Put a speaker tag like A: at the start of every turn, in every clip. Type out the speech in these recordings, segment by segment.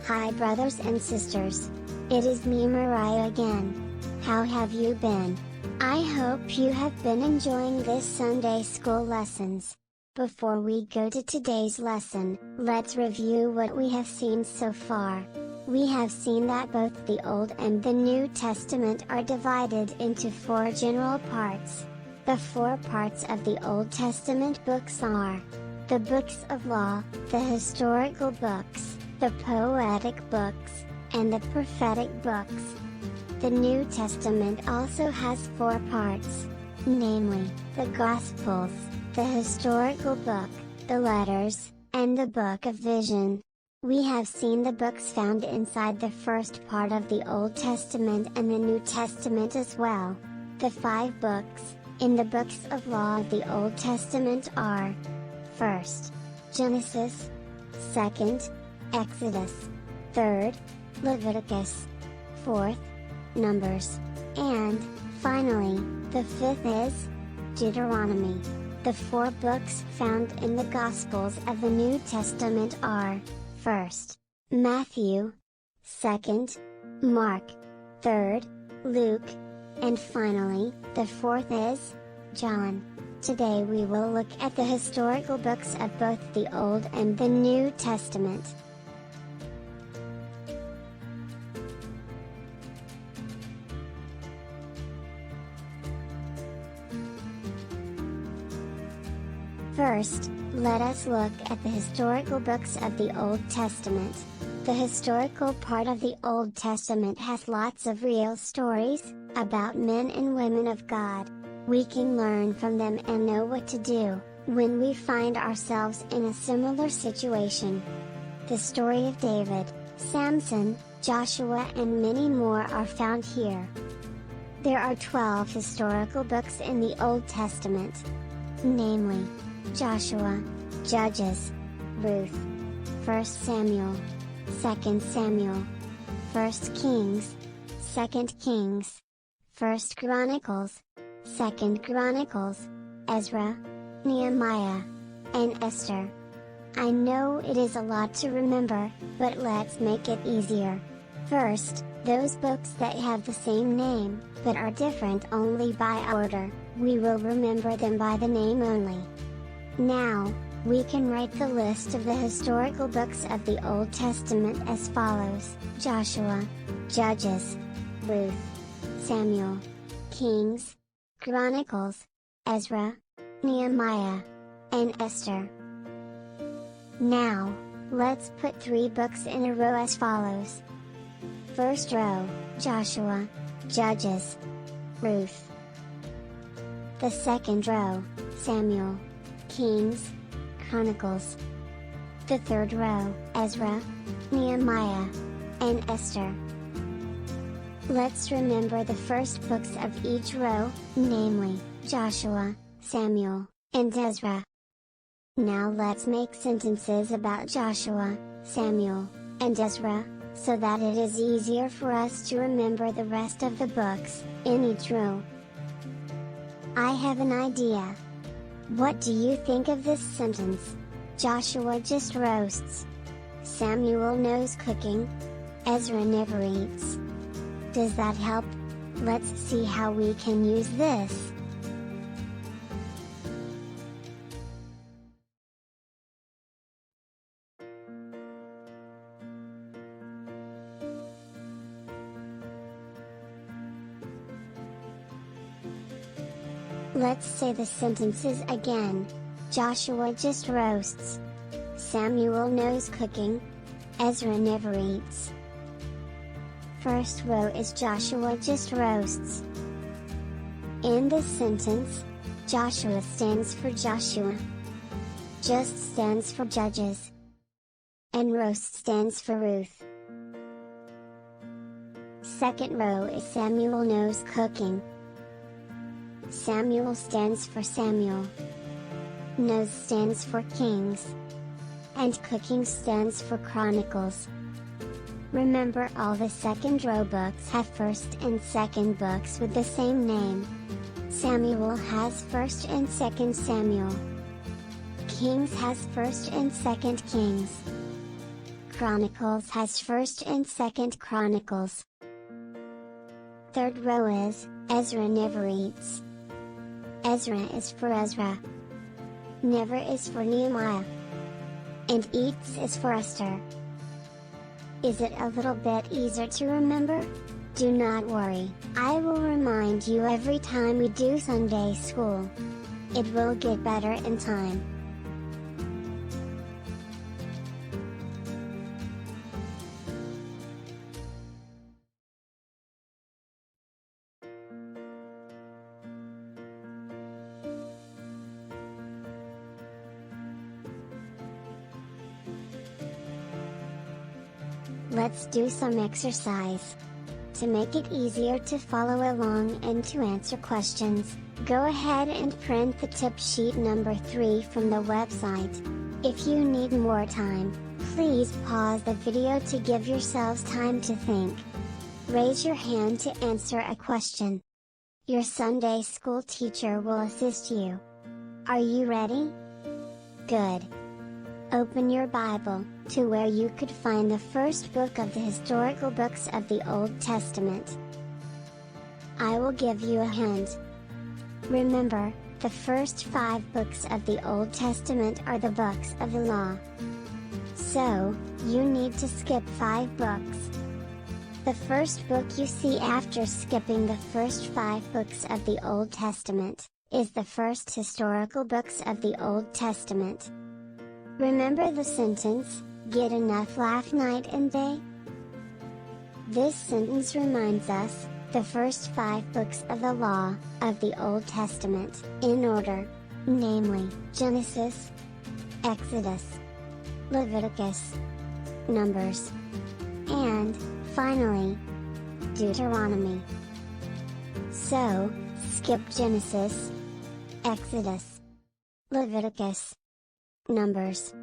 A: Hi brothers and sisters. It is me Mariah again. How have you been? I hope you have been enjoying this Sunday school lessons. Before we go to today's lesson, let's review what we have seen so far. We have seen that both the Old and the New Testament are divided into 4 general parts. The 4 parts of the Old Testament books are the books of law, the historical books, the poetic books, and the prophetic books. The New Testament also has 4 parts, namely, the Gospels, the historical book, the letters, and the book of vision. We have seen the books found inside the first part of the Old Testament and the New Testament as well. The 5 books in the books of law of the Old Testament are: 1st, Genesis; 2nd, Exodus; 3rd, Leviticus; 4th, Numbers; and, finally, the 5th is Deuteronomy. The 4 books found in the Gospels of the New Testament are: 1st, Matthew; 2nd, Mark; 3rd, Luke; and finally, the 4th is John. Today we will look at the historical books of both the Old and the New Testament. First, let us look at the historical books of the Old Testament. The historical part of the Old Testament has lots of real stories about men and women of God. We can learn from them and know what to do when we find ourselves in a similar situation. The story of David, Samson, Joshua and many more are found here. There are 12 historical books in the Old Testament, namely, Joshua, Judges, Ruth, 1 Samuel, 2 Samuel, 1 Kings, 2 Kings, 1 Chronicles, 2 Chronicles, Ezra, Nehemiah, and Esther. I know it is a lot to remember, but let's make it easier. First, those books that have the same name, but are different only by order, we will remember them by the name only. Now, we can write the list of the historical books of the Old Testament as follows: Joshua, Judges, Ruth, Samuel, Kings, Chronicles, Ezra, Nehemiah, and Esther. Now, let's put 3 books in a row as follows. First row, Joshua, Judges, Ruth. The second row, Samuel, Kings, Chronicles. The third row, Ezra, Nehemiah, and Esther. Let's remember the first books of each row, namely, Joshua, Samuel, and Ezra. Now let's make sentences about Joshua, Samuel, and Ezra, so that it is easier for us to remember the rest of the books in each row. I have an idea. What do you think of this sentence? Joshua just roasts. Samuel knows cooking. Ezra never eats. Does that help? Let's see how we can use this. Let's say the sentences again. Joshua just roasts. Samuel knows cooking. Ezra never eats. First row is Joshua just roasts. In this sentence, Joshua stands for Joshua. Just stands for Judges. And roast stands for Ruth. Second row is Samuel knows cooking. Samuel stands for Samuel. Knows stands for Kings. And cooking stands for Chronicles. Remember, all the second row books have first and second books with the same name. Samuel has 1st and 2nd Samuel. Kings has 1st and 2nd Kings. Chronicles has 1st and 2nd Chronicles. 3rd row is, Ezra never eats. Ezra is for Ezra. Never is for Nehemiah. And eats is for Esther. Is it a little bit easier to remember? Do not worry, I will remind you every time we do Sunday school. It will get better in time. Let's do some exercise. To make it easier to follow along and to answer questions, go ahead and print the tip sheet number 3 from the website. If you need more time, please pause the video to give yourselves time to think. Raise your hand to answer a question. Your Sunday school teacher will assist you. Are you ready? Good. Open your Bible to where you could find the first book of the historical books of the Old Testament. I will give you a hint. Remember, the first 5 books of the Old Testament are the books of the law. So, you need to skip 5 books. The first book you see after skipping the first 5 books of the Old Testament is the first historical books of the Old Testament. Remember the sentence, get enough laugh night and day? This sentence reminds us, the first 5 books of the law, of the Old Testament, in order, namely, Genesis, Exodus, Leviticus, Numbers, and, finally, Deuteronomy. So, skip Genesis, Exodus, Leviticus, Numbers,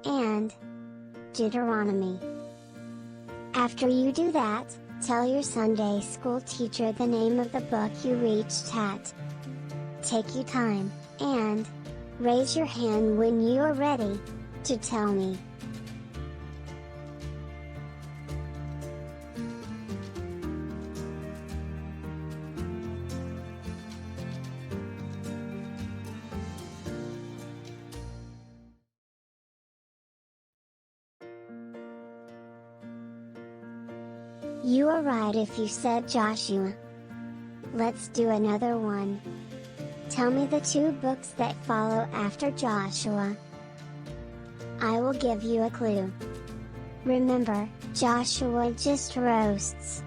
A: and Deuteronomy. After you do that, tell your Sunday school teacher the name of the book you reached at. Take your time, and raise your hand when you are ready to tell me. You are right if you said Joshua. Let's do another one. Tell me the 2 books that follow after Joshua. I will give you a clue. Remember, Joshua just roasts.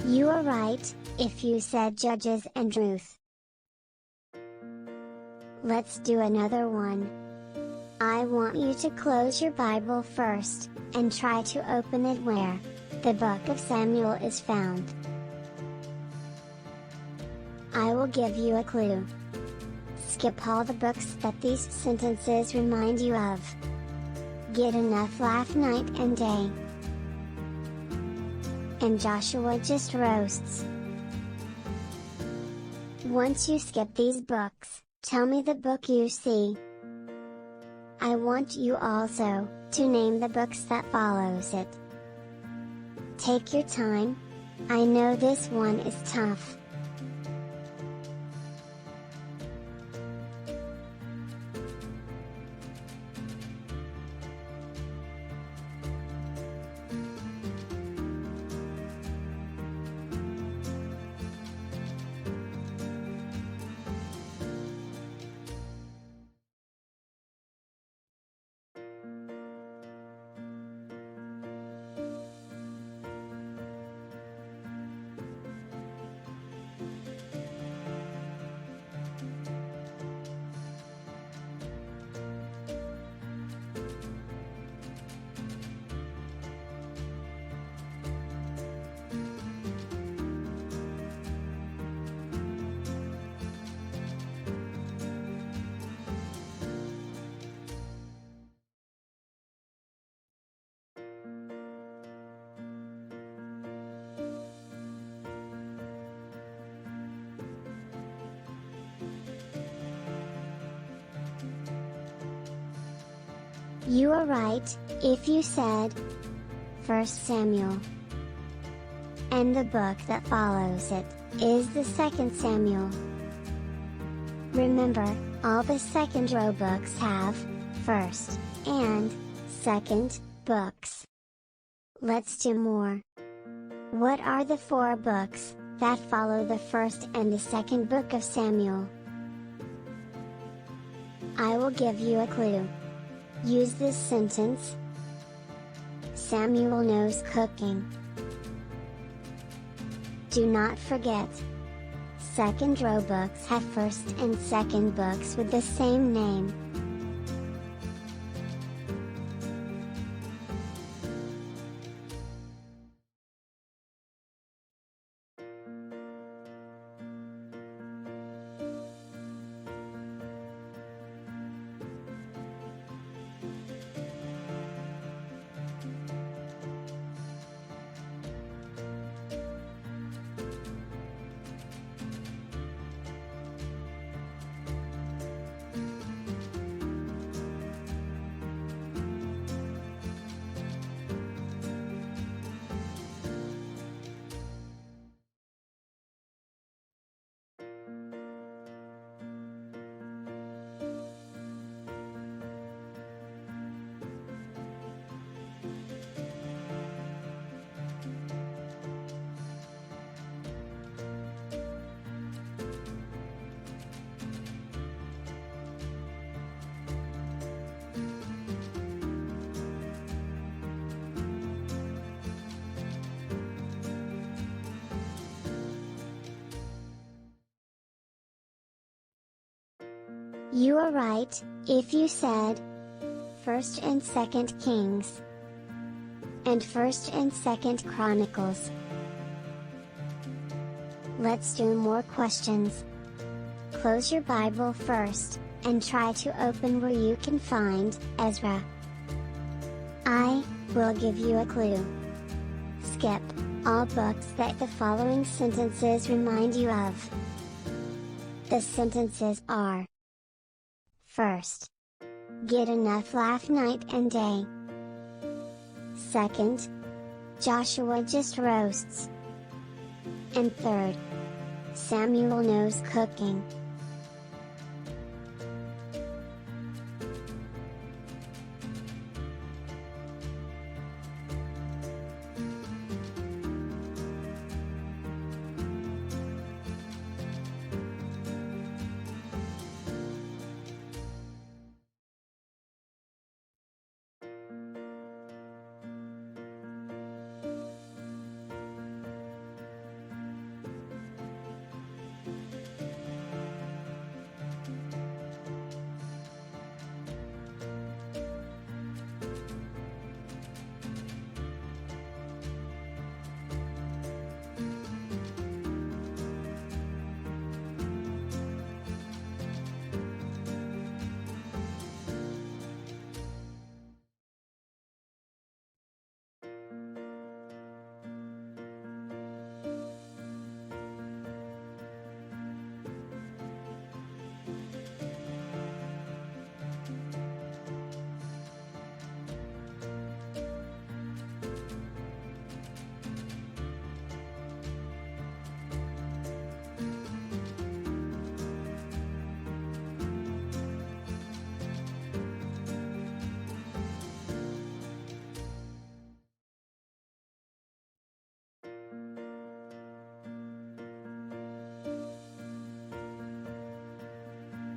A: You are right, if you said Judges and Ruth. Let's do another one. I want you to close your Bible first, and try to open it where the book of Samuel is found. I will give you a clue. Skip all the books that these sentences remind you of. Get enough laugh night and day. And Joshua just roasts. Once you skip these books, tell me the book you see. I want you also to name the books that follows it. Take your time. I know this one is tough. You are right, if you said 1 Samuel. And the book that follows it is the 2 Samuel. Remember, all the second row books have first and second books. Let's do more. What are the 4 books that follow the first and the second book of Samuel? I will give you a clue. Use this sentence. Samuel knows cooking. Do not forget. Second row books have first and second books with the same name. You are right, if you said 1st and 2nd Kings and 1st and 2nd Chronicles. Let's do more questions. Close your Bible first, and try to open where you can find Ezra. I will give you a clue. Skip all books that the following sentences remind you of. The sentences are: First, get enough laugh night and day. Second, Joshua just roasts. And third, Samuel knows cooking.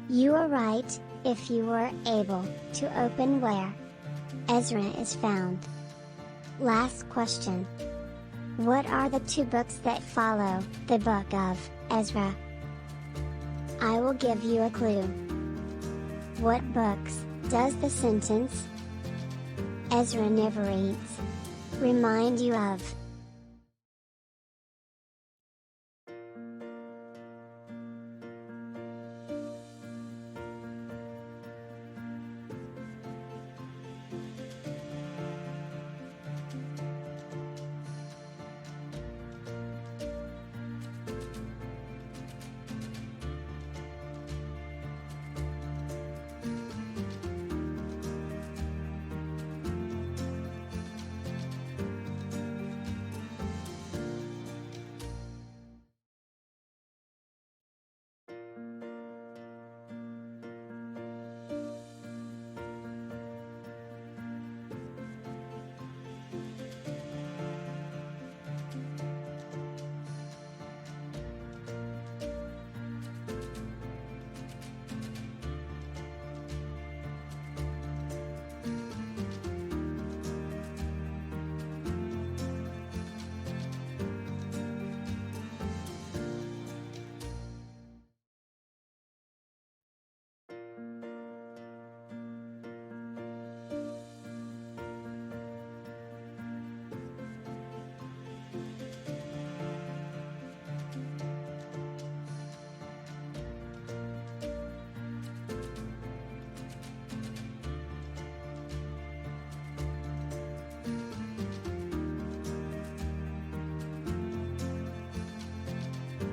A: You are right, if you were able to open where Ezra is found. Last question. What are the 2 books that follow the book of Ezra? I will give you a clue. What books does the sentence Ezra never eats remind you of?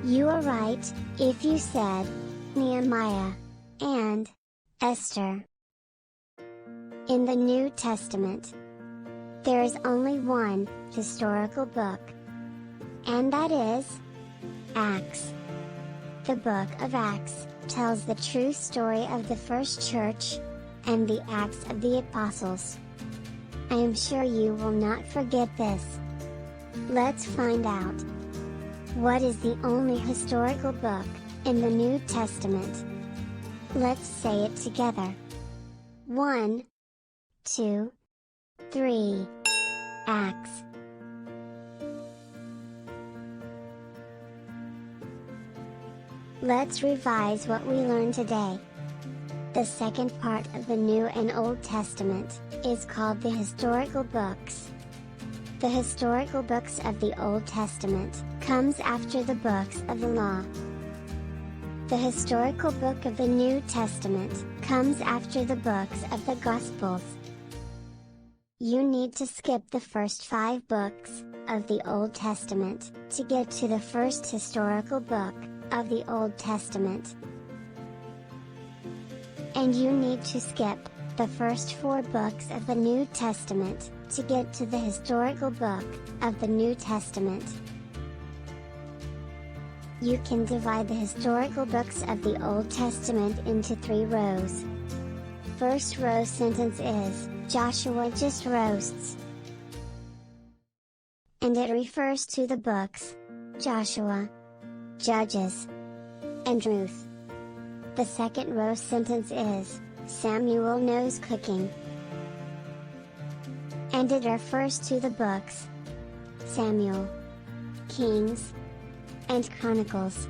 A: You are right, if you said, Nehemiah, and Esther. In the New Testament, there is only one historical book, and that is Acts. The book of Acts tells the true story of the first church, and the Acts of the Apostles. I am sure you will not forget this. Let's find out. What is the only historical book in the New Testament? Let's say it together. 1, 2, 3. Acts. Let's revise what we learned today. The second part of the New and Old Testament is called the historical books. The historical books of the Old Testament comes after the books of the Law. The historical book of the New Testament comes after the books of the Gospels. You need to skip the first 5 books of the Old Testament to get to the first historical book of the Old Testament. And you need to skip the first 4 books of the New Testament to get to the historical book of the New Testament. You can divide the historical books of the Old Testament into 3 rows. First row sentence is, Joshua just roasts. And it refers to the books, Joshua, Judges, and Ruth. The second row sentence is, Samuel knows cooking. And it refers to the books, Samuel, Kings, and Chronicles.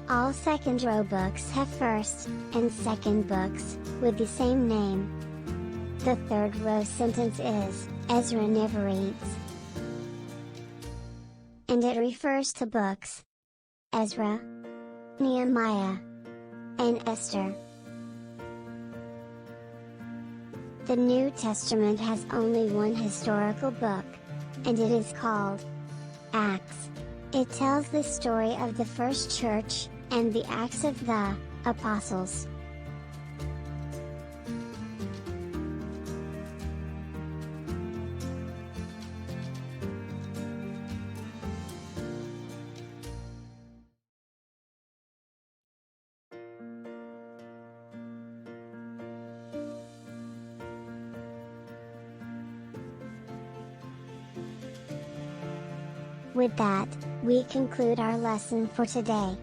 A: All second row books have first and second books with the same name. The third row sentence is, Ezra never reads. And it refers to books, Ezra, Nehemiah, and Esther. The New Testament has only one historical book, and it is called Acts. It tells the story of the first church, and the Acts of the Apostles. With that, we conclude our lesson for today.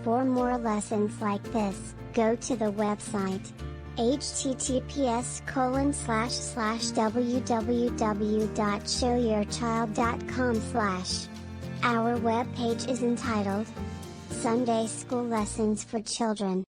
A: For more lessons like this, go to the website https://www.showyourchild.com/. Our webpage is entitled Sunday School Lessons for Children.